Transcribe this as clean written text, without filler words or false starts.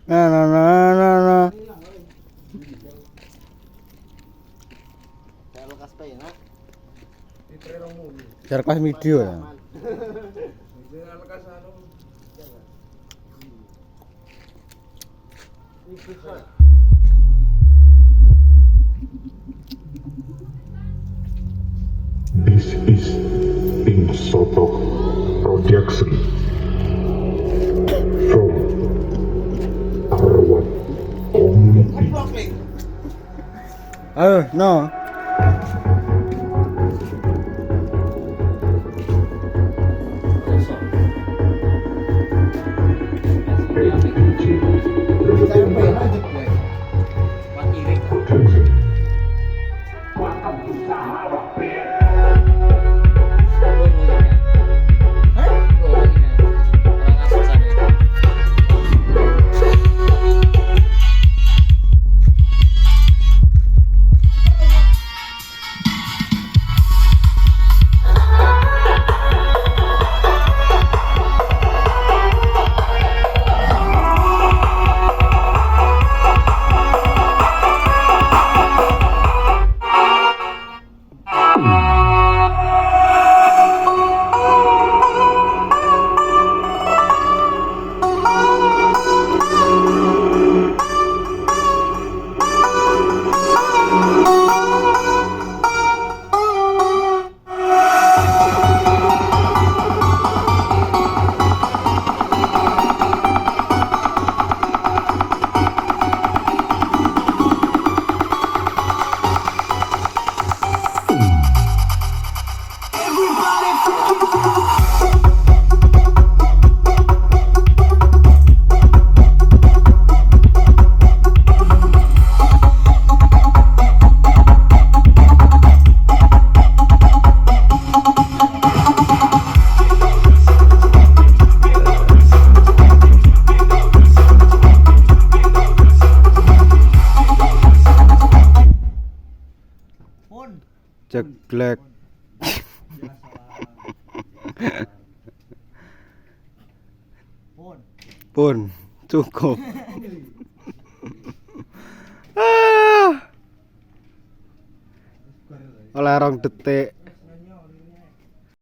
Nah, nah, nah, nah, nah. Cara kelas video ya. This is Tim Soto Projection from Arwat Community. Ayo, no. LPG Projection. Jeglek. Pun cukup. Oleh 2 detik.